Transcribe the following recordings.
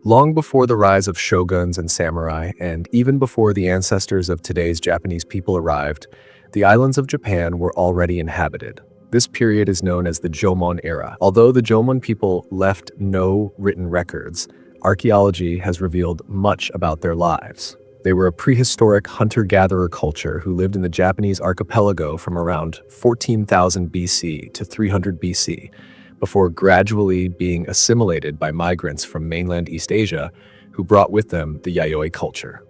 Long before the rise of shoguns and samurai, and even before the ancestors of today's Japanese people arrived, the islands of Japan were already inhabited. This period is known as the Jomon era. Although the Jomon people left no written records, archaeology has revealed much about their lives. They were a prehistoric hunter-gatherer culture who lived in the Japanese archipelago from around 14,000 BC to 300 BC, before gradually being assimilated by migrants from mainland East Asia who brought with them the Yayoi culture.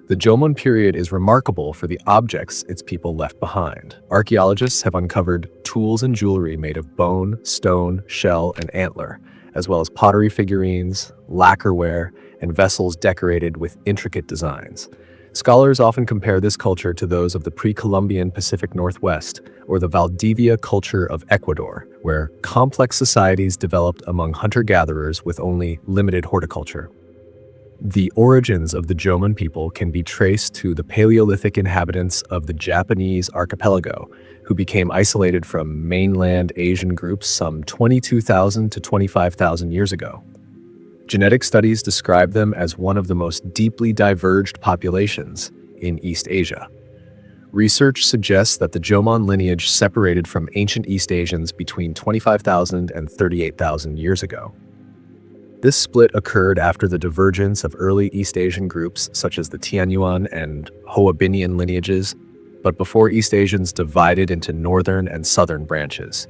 The Jomon period is remarkable for the objects its people left behind. Archaeologists have uncovered tools and jewelry made of bone, stone, shell, and antler, as well as pottery figurines, lacquerware, and vessels decorated with intricate designs. Scholars often compare this culture to those of the pre-Columbian Pacific Northwest or the Valdivia culture of Ecuador, where complex societies developed among hunter-gatherers with only limited horticulture. The origins of the Jomon people can be traced to the Paleolithic inhabitants of the Japanese archipelago, who became isolated from mainland Asian groups some 22,000 to 25,000 years ago. Genetic studies describe them as one of the most deeply diverged populations in East Asia. Research suggests that the Jomon lineage separated from ancient East Asians between 25,000 and 38,000 years ago. This split occurred after the divergence of early East Asian groups such as the Tianyuan and Hoabinhian lineages, but before East Asians divided into northern and southern branches.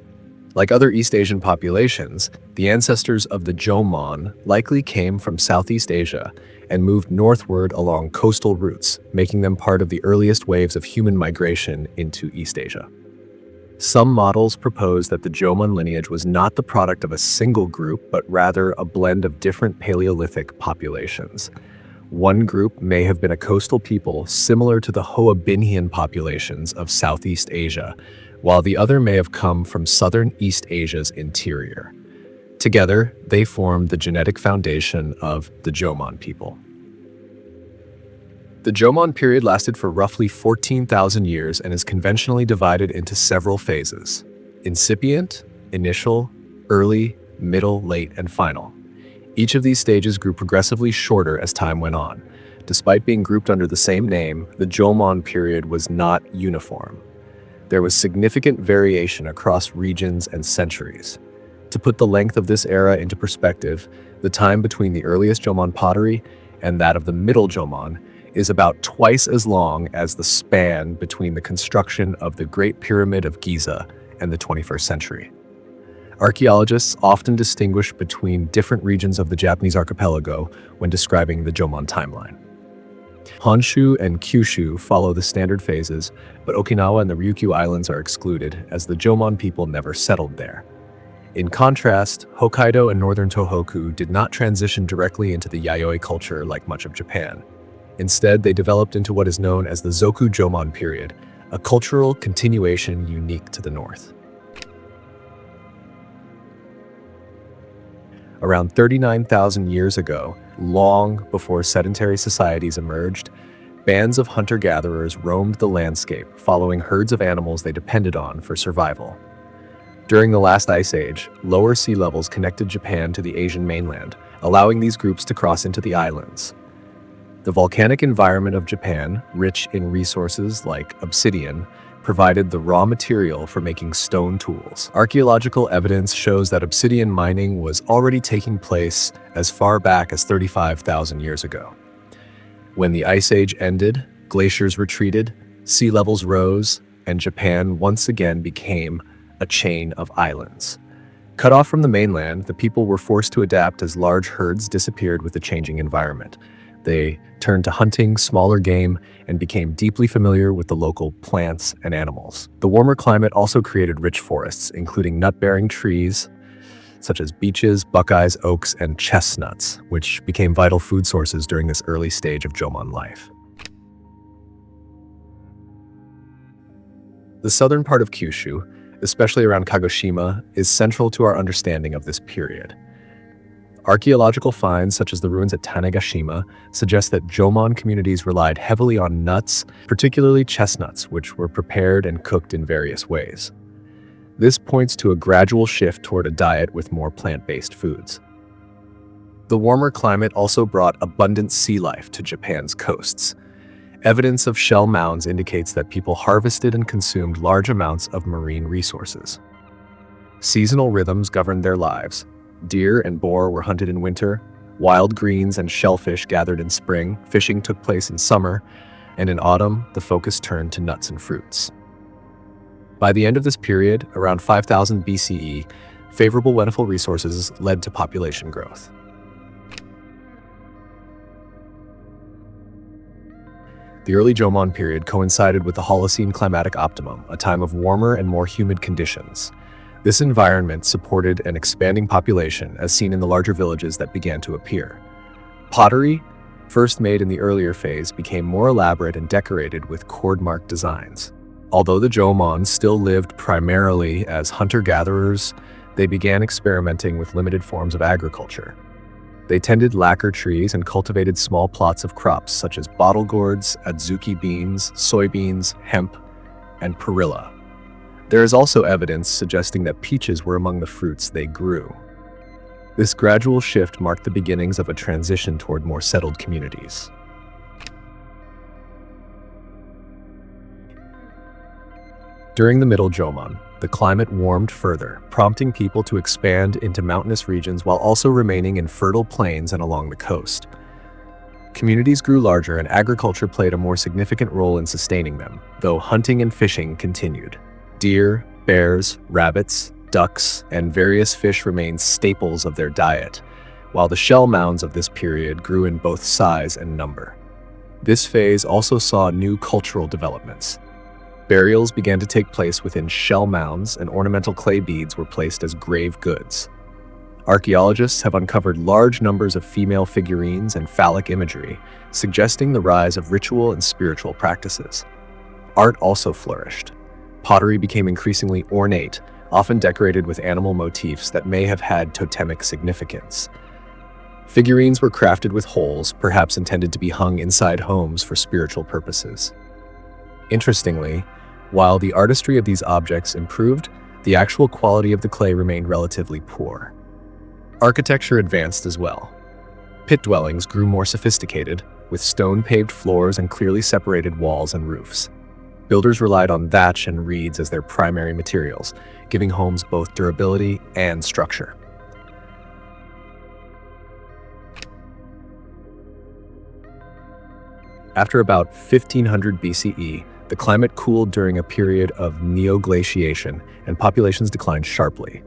Like other East Asian populations, the ancestors of the Jomon likely came from Southeast Asia and moved northward along coastal routes, making them part of the earliest waves of human migration into East Asia. Some models propose that the Jomon lineage was not the product of a single group, but rather a blend of different Paleolithic populations. One group may have been a coastal people similar to the Hoabinhian populations of Southeast Asia, while the other may have come from southern East Asia's interior. Together, they formed the genetic foundation of the Jomon people. The Jomon period lasted for roughly 14,000 years and is conventionally divided into several phases: incipient, initial, early, middle, late, and final. Each of these stages grew progressively shorter as time went on. Despite being grouped under the same name, the Jomon period was not uniform. There was significant variation across regions and centuries. To put the length of this era into perspective, the time between the earliest Jomon pottery and that of the Middle Jomon is about twice as long as the span between the construction of the Great Pyramid of Giza and the 21st century. Archaeologists often distinguish between different regions of the Japanese archipelago when describing the Jomon timeline. Honshu and Kyushu follow the standard phases, but Okinawa and the Ryukyu Islands are excluded, as the Jomon people never settled there. In contrast, Hokkaido and northern Tohoku did not transition directly into the Yayoi culture like much of Japan. Instead, they developed into what is known as the Zoku Jomon period, a cultural continuation unique to the north. Around 39,000 years ago, long before sedentary societies emerged, bands of hunter-gatherers roamed the landscape, following herds of animals they depended on for survival. During the last ice age, lower sea levels connected Japan to the Asian mainland, allowing these groups to cross into the islands. The volcanic environment of Japan, rich in resources like obsidian, provided the raw material for making stone tools. Archaeological evidence shows that obsidian mining was already taking place as far back as 35,000 years ago. When the Ice Age ended, glaciers retreated, sea levels rose, and Japan once again became a chain of islands. Cut off from the mainland, the people were forced to adapt as large herds disappeared with the changing environment. They turned to hunting smaller game and became deeply familiar with the local plants and animals. The warmer climate also created rich forests, including nut-bearing trees such as beeches, buckeyes, oaks, and chestnuts, which became vital food sources during this early stage of Jomon life. The southern part of Kyushu, especially around Kagoshima, is central to our understanding of this period. Archaeological finds, such as the ruins at Tanegashima, suggest that Jomon communities relied heavily on nuts, particularly chestnuts, which were prepared and cooked in various ways. This points to a gradual shift toward a diet with more plant-based foods. The warmer climate also brought abundant sea life to Japan's coasts. Evidence of shell mounds indicates that people harvested and consumed large amounts of marine resources. Seasonal rhythms governed their lives. Deer and boar were hunted in winter, wild greens and shellfish gathered in spring, fishing took place in summer, and in autumn, the focus turned to nuts and fruits. By the end of this period, around 5000 BCE, favorable plentiful resources led to population growth. The early Jomon period coincided with the Holocene climatic optimum, a time of warmer and more humid conditions. This environment supported an expanding population, as seen in the larger villages that began to appear. Pottery, first made in the earlier phase, became more elaborate and decorated with cord-marked designs. Although the Jomon still lived primarily as hunter-gatherers, they began experimenting with limited forms of agriculture. They tended lacquer trees and cultivated small plots of crops such as bottle gourds, adzuki beans, soybeans, hemp, and perilla. There is also evidence suggesting that peaches were among the fruits they grew. This gradual shift marked the beginnings of a transition toward more settled communities. During the Middle Jomon, the climate warmed further, prompting people to expand into mountainous regions while also remaining in fertile plains and along the coast. Communities grew larger and agriculture played a more significant role in sustaining them, though hunting and fishing continued. Deer, bears, rabbits, ducks, and various fish remained staples of their diet, while the shell mounds of this period grew in both size and number. This phase also saw new cultural developments. Burials began to take place within shell mounds, and ornamental clay beads were placed as grave goods. Archaeologists have uncovered large numbers of female figurines and phallic imagery, suggesting the rise of ritual and spiritual practices. Art also flourished. Pottery became increasingly ornate, often decorated with animal motifs that may have had totemic significance. Figurines were crafted with holes, perhaps intended to be hung inside homes for spiritual purposes. Interestingly, while the artistry of these objects improved, the actual quality of the clay remained relatively poor. Architecture advanced as well. Pit dwellings grew more sophisticated, with stone-paved floors and clearly separated walls and roofs. Builders relied on thatch and reeds as their primary materials, giving homes both durability and structure. After about 1500 BCE, the climate cooled during a period of neoglaciation, and populations declined sharply.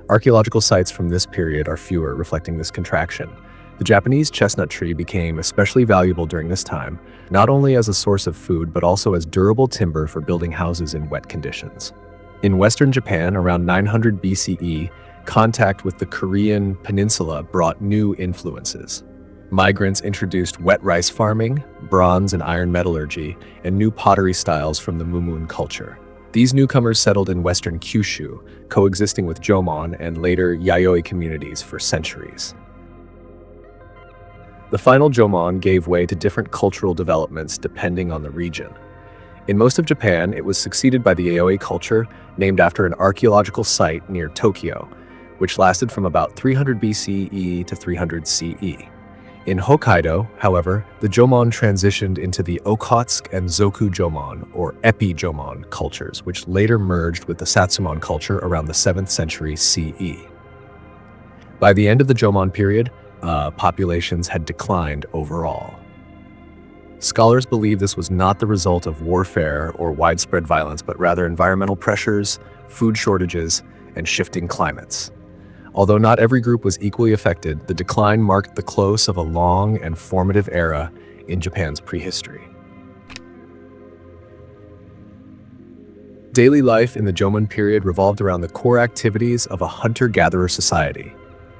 Archaeological sites from this period are fewer, reflecting this contraction. The Japanese chestnut tree became especially valuable during this time, not only as a source of food but also as durable timber for building houses in wet conditions. In western Japan, around 900 BCE, contact with the Korean peninsula brought new influences. Migrants introduced wet rice farming, bronze and iron metallurgy, and new pottery styles from the Mumun culture. These newcomers settled in western Kyushu, coexisting with Jomon and later Yayoi communities for centuries. The final Jomon gave way to different cultural developments depending on the region. In most of Japan, it was succeeded by the Yayoi culture, named after an archaeological site near Tokyo, which lasted from about 300 BCE to 300 CE. In Hokkaido, however, the Jomon transitioned into the Okhotsk and Zoku Jomon, or Epi-Jomon cultures, which later merged with the Satsumon culture around the 7th century CE. By the end of the Jomon period, populations had declined overall. Scholars believe this was not the result of warfare or widespread violence, but rather environmental pressures, food shortages, and shifting climates. Although not every group was equally affected, the decline marked the close of a long and formative era in Japan's prehistory. Daily life in the Jomon period revolved around the core activities of a hunter-gatherer society.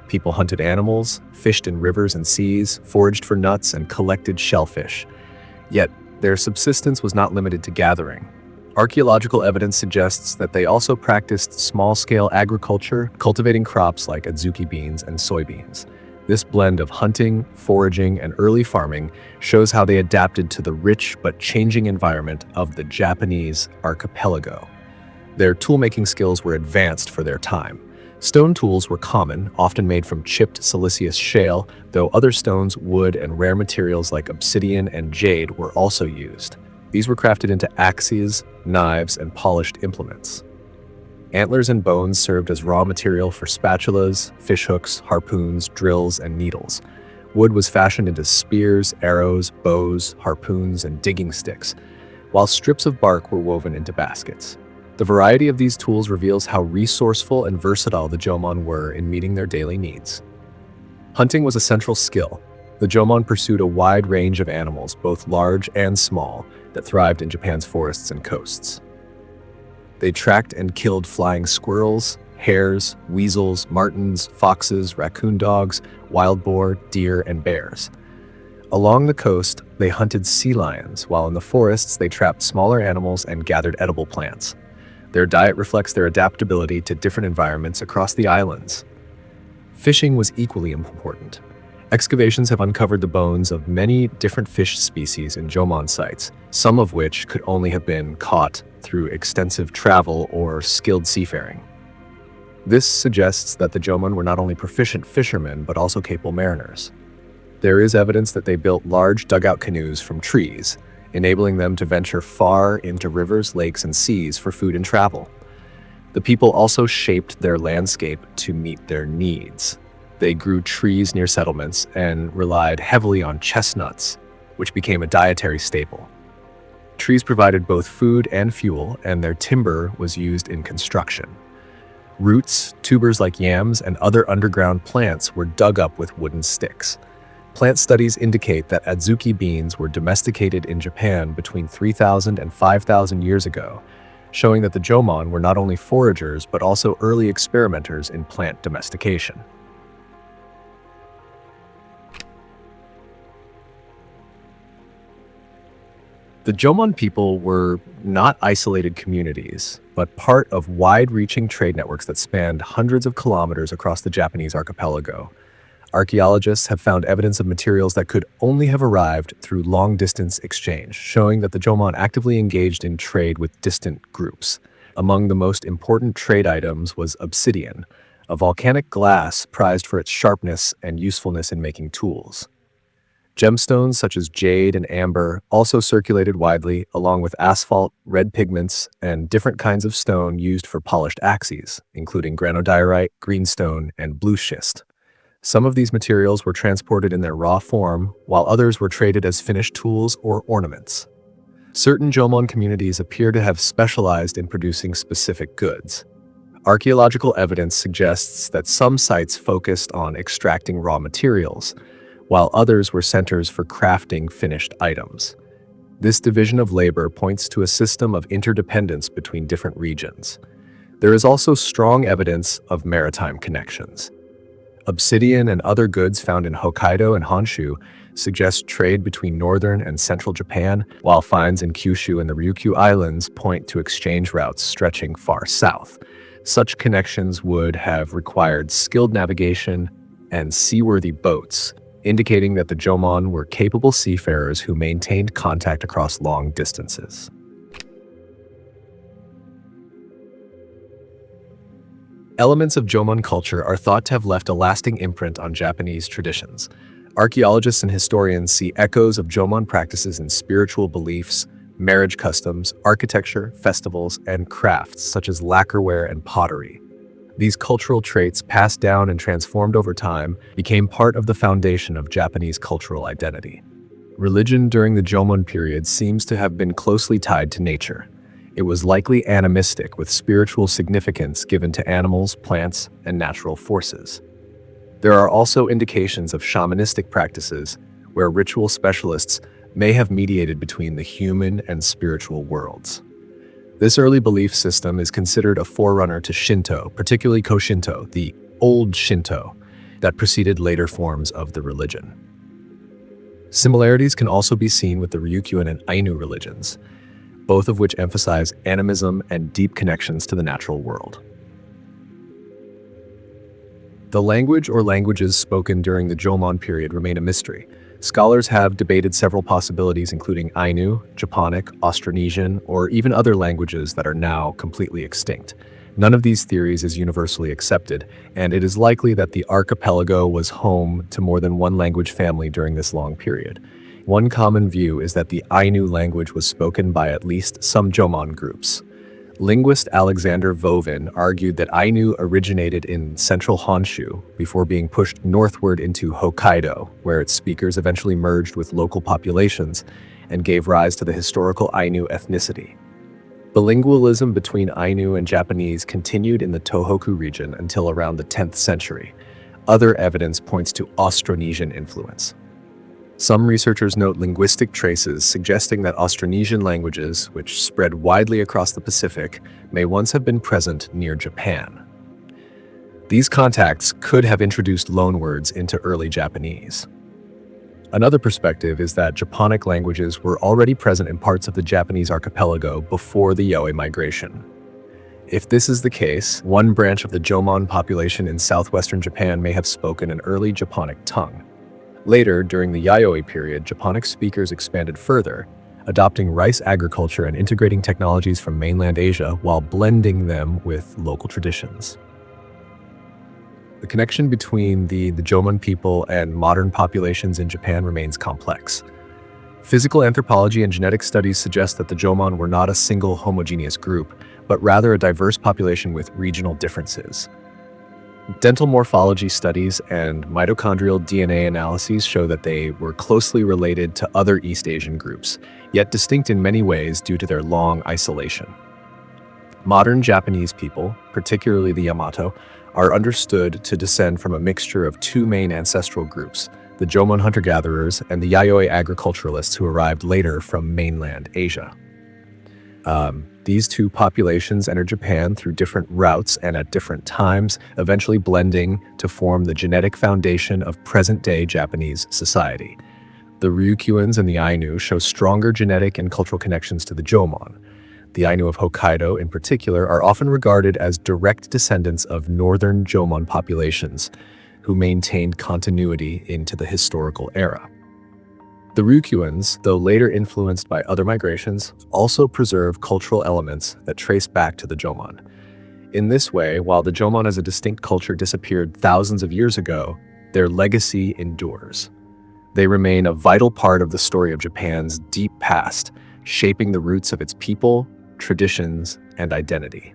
People hunted animals, fished in rivers and seas, foraged for nuts, and collected shellfish. Yet, their subsistence was not limited to gathering. Archaeological evidence suggests that they also practiced small-scale agriculture, cultivating crops like adzuki beans and soybeans. This blend of hunting, foraging, and early farming shows how they adapted to the rich but changing environment of the Japanese archipelago. Their tool-making skills were advanced for their time. Stone tools were common, often made from chipped siliceous shale, though other stones, wood, and rare materials like obsidian and jade were also used. These were crafted into axes, knives, and polished implements. Antlers and bones served as raw material for spatulas, fishhooks, harpoons, drills, and needles. Wood was fashioned into spears, arrows, bows, harpoons, and digging sticks, while strips of bark were woven into baskets. The variety of these tools reveals how resourceful and versatile the Jomon were in meeting their daily needs. Hunting was a central skill. The Jomon pursued a wide range of animals, both large and small, that thrived in Japan's forests and coasts. They tracked and killed flying squirrels, hares, weasels, martens, foxes, raccoon dogs, wild boar, deer, and bears. Along the coast, they hunted sea lions, while in the forests they trapped smaller animals and gathered edible plants. Their diet reflects their adaptability to different environments across the islands. Fishing was equally important. Excavations have uncovered the bones of many different fish species in Jomon sites, some of which could only have been caught through extensive travel or skilled seafaring. This suggests that the Jomon were not only proficient fishermen, but also capable mariners. There is evidence that they built large dugout canoes from trees, enabling them to venture far into rivers, lakes, and seas for food and travel. The people also shaped their landscape to meet their needs. They grew trees near settlements and relied heavily on chestnuts, which became a dietary staple. Trees provided both food and fuel, and their timber was used in construction. Roots, tubers like yams, and other underground plants were dug up with wooden sticks. Plant studies indicate that adzuki beans were domesticated in Japan between 3,000 and 5,000 years ago, showing that the Jomon were not only foragers but also early experimenters in plant domestication. The Jomon people were not isolated communities, but part of wide-reaching trade networks that spanned hundreds of kilometers across the Japanese archipelago. Archaeologists have found evidence of materials that could only have arrived through long-distance exchange, showing that the Jomon actively engaged in trade with distant groups. Among the most important trade items was obsidian, a volcanic glass prized for its sharpness and usefulness in making tools. Gemstones such as jade and amber also circulated widely, along with asphalt, red pigments, and different kinds of stone used for polished axes, including granodiorite, greenstone, and blue schist. Some of these materials were transported in their raw form, while others were traded as finished tools or ornaments. Certain Jomon communities appear to have specialized in producing specific goods. Archaeological evidence suggests that some sites focused on extracting raw materials, while others were centers for crafting finished items. This division of labor points to a system of interdependence between different regions. There is also strong evidence of maritime connections. Obsidian and other goods found in Hokkaido and Honshu suggest trade between northern and central Japan, while finds in Kyushu and the Ryukyu Islands point to exchange routes stretching far south. Such connections would have required skilled navigation and seaworthy boats, indicating that the Jomon were capable seafarers who maintained contact across long distances. Elements of Jomon culture are thought to have left a lasting imprint on Japanese traditions. Archaeologists and historians see echoes of Jomon practices in spiritual beliefs, marriage customs, architecture, festivals, and crafts such as lacquerware and pottery. These cultural traits, passed down and transformed over time, became part of the foundation of Japanese cultural identity. Religion during the Jomon period seems to have been closely tied to nature. It was likely animistic, with spiritual significance given to animals, plants, and natural forces. There are also indications of shamanistic practices, where ritual specialists may have mediated between the human and spiritual worlds. This early belief system is considered a forerunner to Shinto, particularly Koshinto, the old Shinto, that preceded later forms of the religion. Similarities can also be seen with the Ryukyuan and Ainu religions, both of which emphasize animism and deep connections to the natural world. The language or languages spoken during the Jomon period remain a mystery. Scholars have debated several possibilities, including Ainu, Japonic, Austronesian, or even other languages that are now completely extinct. None of these theories is universally accepted, and it is likely that the archipelago was home to more than one language family during this long period. One common view is that the Ainu language was spoken by at least some Jomon groups. Linguist Alexander Vovin argued that Ainu originated in central Honshu before being pushed northward into Hokkaido, where its speakers eventually merged with local populations and gave rise to the historical Ainu ethnicity. Bilingualism between Ainu and Japanese continued in the Tohoku region until around the 10th century. Other evidence points to Austronesian influence. Some researchers note linguistic traces suggesting that Austronesian languages, which spread widely across the Pacific, may once have been present near Japan. These contacts could have introduced loanwords into early Japanese. Another perspective is that Japonic languages were already present in parts of the Japanese archipelago before the Yoi migration. If this is the case, one branch of the Jomon population in southwestern Japan may have spoken an early Japonic tongue. Later, during the Yayoi period, Japonic speakers expanded further, adopting rice agriculture and integrating technologies from mainland Asia while blending them with local traditions. The connection between the Jomon people and modern populations in Japan remains complex. Physical anthropology and genetic studies suggest that the Jomon were not a single homogeneous group, but rather a diverse population with regional differences. Dental morphology studies and mitochondrial DNA analyses show that they were closely related to other East Asian groups, yet distinct in many ways due to their long isolation. Modern Japanese people, particularly the Yamato, are understood to descend from a mixture of two main ancestral groups, the Jomon hunter-gatherers and the Yayoi agriculturalists who arrived later from mainland Asia. These two populations entered Japan through different routes and at different times, eventually blending to form the genetic foundation of present-day Japanese society. The Ryukyuans and the Ainu show stronger genetic and cultural connections to the Jomon. The Ainu of Hokkaido, in particular, are often regarded as direct descendants of northern Jomon populations who maintained continuity into the historical era. The Ryukyuans, though later influenced by other migrations, also preserve cultural elements that trace back to the Jomon. In this way, while the Jomon as a distinct culture disappeared thousands of years ago, their legacy endures. They remain a vital part of the story of Japan's deep past, shaping the roots of its people, traditions, and identity.